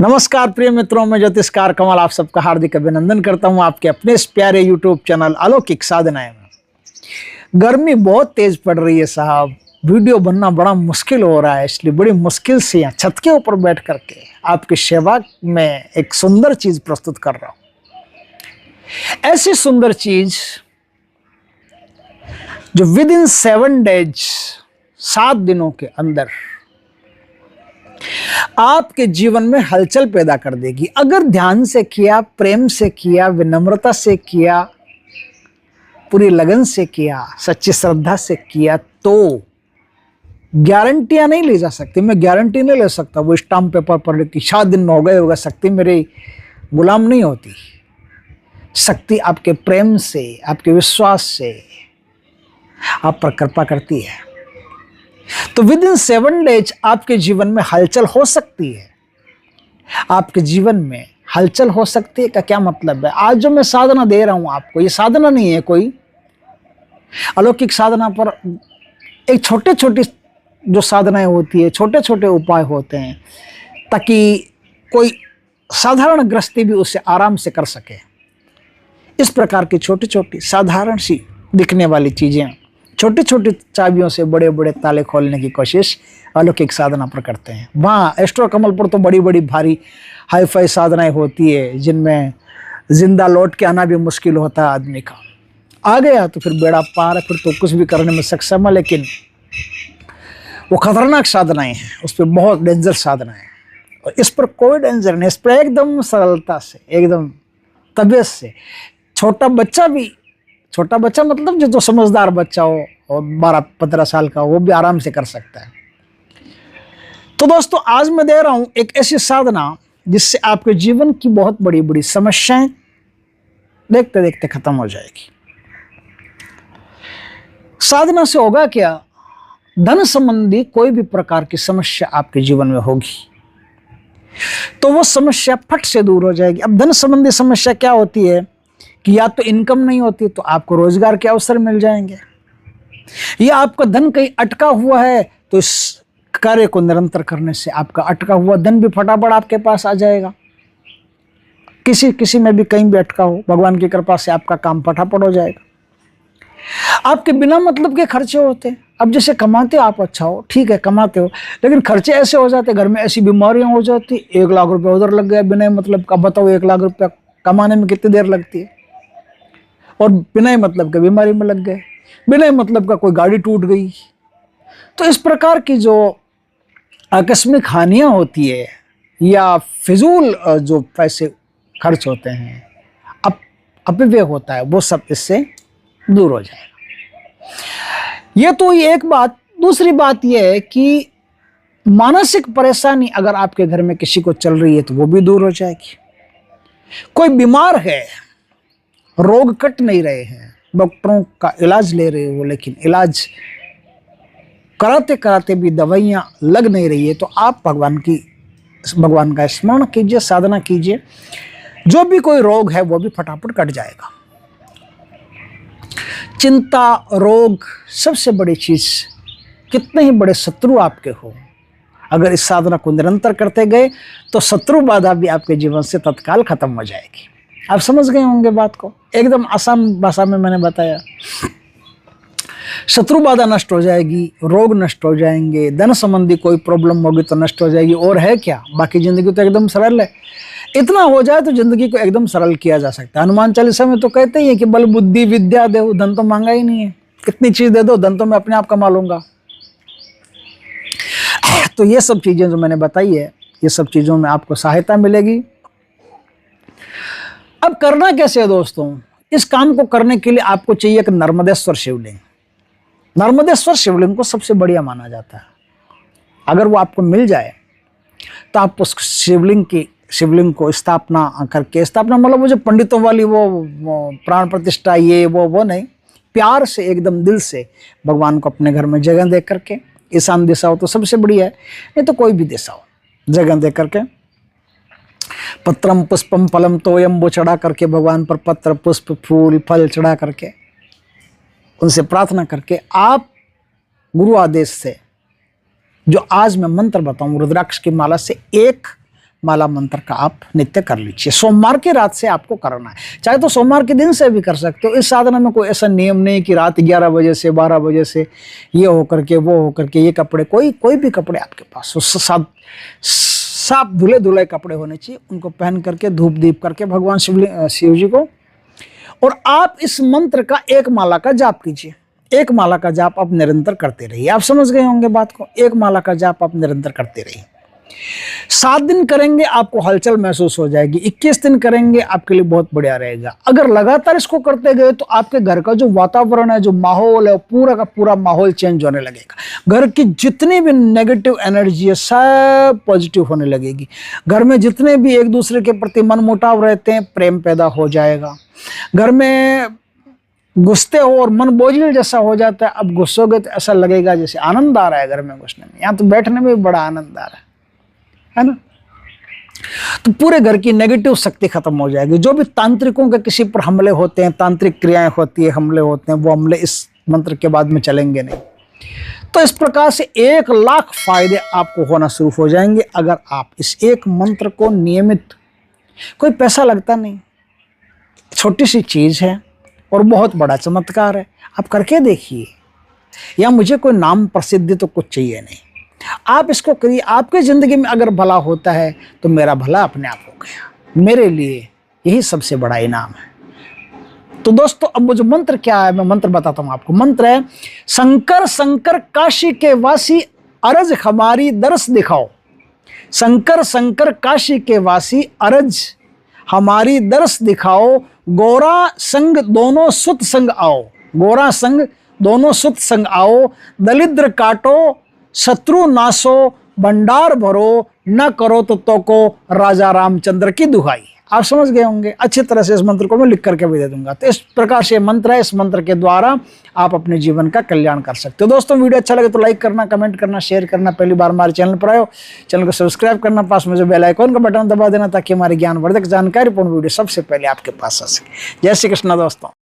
नमस्कार प्रिय मित्रों, मैं ज्योतिषकार कमल आप सबका हार्दिक अभिनंदन करता हूं आपके अपने इस प्यारे यूट्यूब चैनल अलौकिक साधनाएं में। गर्मी बहुत तेज पड़ रही है साहब, वीडियो बनना बड़ा मुश्किल हो रहा है, इसलिए बड़ी मुश्किल से यहाँ छत के ऊपर बैठ करके आपकी सेवा में एक सुंदर चीज प्रस्तुत कर रहा हूं। ऐसी सुंदर चीज जो विद इन 7 डेज 7 दिनों के अंदर आपके जीवन में हलचल पैदा कर देगी। अगर ध्यान से किया, प्रेम से किया, विनम्रता से किया, पूरी लगन से किया, सच्ची श्रद्धा से किया तो गारंटियां नहीं ली जा सकती। मैं गारंटी नहीं ले सकता वो स्टाम्प पेपर पर कि 7 दिन में हो गए होगा। शक्ति मेरी गुलाम नहीं होती। शक्ति आपके प्रेम से, आपके विश्वास से आप पर कृपा करती है। तो विद इन 7 डेज आपके जीवन में हलचल हो सकती है। आपके जीवन में हलचल हो सकती है का क्या मतलब है? आज जो मैं साधना दे रहा हूं आपको, ये साधना नहीं है कोई अलौकिक साधना पर एक छोटे छोटी जो साधनाएं होती है, छोटे छोटे उपाय होते हैं ताकि कोई साधारण गृहस्थी भी उसे आराम से कर सके। इस प्रकार की छोटी छोटी साधारण सी दिखने वाली चीजें, छोटी छोटी चाबियों से बड़े बड़े ताले खोलने की कोशिश अलौकिक साधना पर करते हैं। वहाँ एस्ट्रो कमल पर तो बड़ी बड़ी भारी हाई फाई साधनाएं होती है जिनमें जिंदा लौट के आना भी मुश्किल होता है आदमी का। आ गया तो फिर बेड़ा पार है, फिर तो कुछ भी करने में सक्षम है। लेकिन वो खतरनाक साधनाएं हैं, उस पर बहुत डेंजर साधनाएं हैं और इस पर कोई डेंजर नहीं। इस पर एकदम सरलता से, एकदम तबीयत से छोटा बच्चा मतलब जो समझदार बच्चा हो और 12-15 साल का, वो भी आराम से कर सकता है। तो दोस्तों, आज मैं दे रहा हूं एक ऐसी साधना जिससे आपके जीवन की बहुत बड़ी बड़ी समस्याएं देखते देखते खत्म हो जाएगी। साधना से होगा क्या? धन संबंधी कोई भी प्रकार की समस्या आपके जीवन में होगी तो वो समस्या फट से दूर हो जाएगी। अब धन संबंधी समस्या क्या होती है कि या तो इनकम नहीं होती तो आपको रोजगार के अवसर मिल जाएंगे, या आपका धन कहीं अटका हुआ है तो इस कार्य को निरंतर करने से आपका अटका हुआ धन भी फटाफट आपके पास आ जाएगा। किसी में भी कहीं भी अटका हो, भगवान की कृपा से आपका काम फटाफट हो जाएगा। आपके बिना मतलब के खर्चे होते हैं। अब जैसे कमाते हो आप, अच्छा हो, ठीक है कमाते हो, लेकिन खर्चे ऐसे हो जाते, घर में ऐसी बीमारियां हो जाती, 1 लाख रुपया उधर लग गया बिना मतलब का। बताओ 1 लाख रुपया कमाने में कितनी देर लगती है, और बिना मतलब के बीमारी में लग गए, बिना मतलब का कोई गाड़ी टूट गई। तो इस प्रकार की जो आकस्मिक हानियां होती है या फिजूल जो पैसे खर्च होते हैं, अपव्यय होता है, वो सब इससे दूर हो जाएगा। ये तो एक बात। दूसरी बात यह है कि मानसिक परेशानी अगर आपके घर में किसी को चल रही है तो वो भी दूर हो जाएगी। कोई बीमार है, रोग कट नहीं रहे हैं, डॉक्टरों का इलाज ले रहे हो, लेकिन इलाज कराते कराते भी दवाइयां लग नहीं रही है, तो आप भगवान का स्मरण कीजिए, साधना कीजिए, जो भी कोई रोग है वो भी फटाफट कट जाएगा। चिंता, रोग, सबसे बड़ी चीज, कितने ही बड़े शत्रु आपके हो, अगर इस साधना को निरंतर करते गए तो शत्रु बाधा भी आपके जीवन से तत्काल खत्म हो जाएगी। आप समझ गए होंगे बात को, एकदम आसान भाषा में मैंने बताया। शत्रु बाधा नष्ट हो जाएगी, रोग नष्ट हो जाएंगे, धन संबंधी कोई प्रॉब्लम होगी तो नष्ट हो जाएगी, और है क्या, बाकी जिंदगी तो एकदम सरल है। इतना हो जाए तो जिंदगी को एकदम सरल किया जा सकता है। हनुमान चालीसा में तो कहते ही है कि बल बुद्धि विद्या दे, धन तो मांगा ही नहीं है, कितनी चीज दे दो, धन तो मैं अपने आप कमा लूंगा। तो ये सब चीजें जो मैंने बताई है, ये सब चीजों में आपको सहायता मिलेगी। अब करना कैसे है दोस्तों? इस काम को करने के लिए आपको चाहिए एक नर्मदेश्वर शिवलिंग। नर्मदेश्वर शिवलिंग को सबसे बढ़िया माना जाता है। अगर वो आपको मिल जाए तो आप उस शिवलिंग को स्थापना करके, स्थापना मतलब वो जो पंडितों वाली वो प्राण प्रतिष्ठा, ये वो नहीं, प्यार से एकदम दिल से भगवान को अपने घर में जगह दे करके, ईशान दिशा हो तो सबसे बढ़िया है, नहीं तो कोई भी दिशा हो, जगह दे करके पत्रम पुष्पम फलम तोयम, वो चढ़ा करके भगवान पर पत्र पुष्प फूल फल चढ़ा करके उनसे प्रार्थना करके आप गुरु आदेश से जो आज मैं मंत्र बताऊं, रुद्राक्ष की माला से 1 माला मंत्र का आप नित्य कर लीजिए। सोमवार की रात से आपको करना है, चाहे तो सोमवार के दिन से भी कर सकते हो। इस साधना में कोई ऐसा नियम नहीं कि रात 11 बजे से 12 बजे से ये होकर के वो होकर के ये कपड़े, कोई भी कपड़े आपके पास साफ धुले धुले कपड़े होने चाहिए, उनको पहन करके धूप दीप करके भगवान शिव जी को, और आप इस मंत्र का एक माला का जाप कीजिए। एक माला का जाप आप निरंतर करते रहिए। आप समझ गए होंगे बात को, एक माला का जाप आप निरंतर करते रहिए। 7 दिन करेंगे आपको हलचल महसूस हो जाएगी, 21 दिन करेंगे आपके लिए बहुत बढ़िया रहेगा। अगर लगातार इसको करते गए तो आपके घर का जो वातावरण है, जो माहौल है, पूरा का पूरा माहौल चेंज होने लगेगा। घर की जितनी भी नेगेटिव एनर्जी है सब पॉजिटिव होने लगेगी। घर में जितने भी एक दूसरे के प्रति मनमुटाव रहते हैं, प्रेम पैदा हो जाएगा। घर में गुस्से हो और मन बोझिल जैसा हो जाता है, अब गुस्सोगे तो ऐसा लगेगा जैसे आनंद आ रहा है घर में घुसने में, यहाँ तो बैठने में भी बड़ा आनंद आ रहा है ना। तो पूरे घर की नेगेटिव शक्ति खत्म हो जाएगी। जो भी तांत्रिकों के किसी पर हमले होते हैं, तांत्रिक क्रियाएं होती है, हमले होते हैं, वो हमले इस मंत्र के बाद में चलेंगे नहीं। तो इस प्रकार से 1 लाख फायदे आपको होना शुरू हो जाएंगे अगर आप इस एक मंत्र को नियमित, कोई पैसा लगता नहीं, छोटी सी चीज है और बहुत बड़ा चमत्कार है। आप करके देखिए, या मुझे कोई नाम प्रसिद्धि तो कुछ चाहिए नहीं, आप इसको करिए। आपकी जिंदगी में अगर भला होता है तो मेरा भला अपने आप हो गया। मेरे लिए यही सबसे बड़ा इनाम है। तो दोस्तों, अब वो जो मंत्र क्या है, मैं मंत्र बताता हूं आपको। मंत्र है, शंकर शंकर काशी के वासी अरज हमारी दर्श दिखाओ। शंकर शंकर काशी के वासी अरज हमारी दर्श दिखाओ। गोरा संग दोनों सुत संग आओ। गोरा संग दोनों सुत संग आओ। दलिद्र काटो शत्रु नासो। भंडार भरो न करो तो को राजा रामचंद्र की दुहाई। आप समझ गए होंगे। अच्छी तरह से इस मंत्र को मैं लिख करके भी दे दूंगा। तो इस प्रकार से मंत्र है, इस मंत्र के द्वारा आप अपने जीवन का कल्याण कर सकते हो। दोस्तों, वीडियो अच्छा लगे तो लाइक करना, कमेंट करना, शेयर करना। पहली बार हमारे चैनल पर आए हो, चैनल को सब्सक्राइब करना, पास में जो बेल आइकॉन का बटन दबा देना, ताकि हमारी ज्ञानवर्धक जानकारीपूर्ण वीडियो सबसे पहले आपके पास आ सके। जय श्री कृष्ण दोस्तों।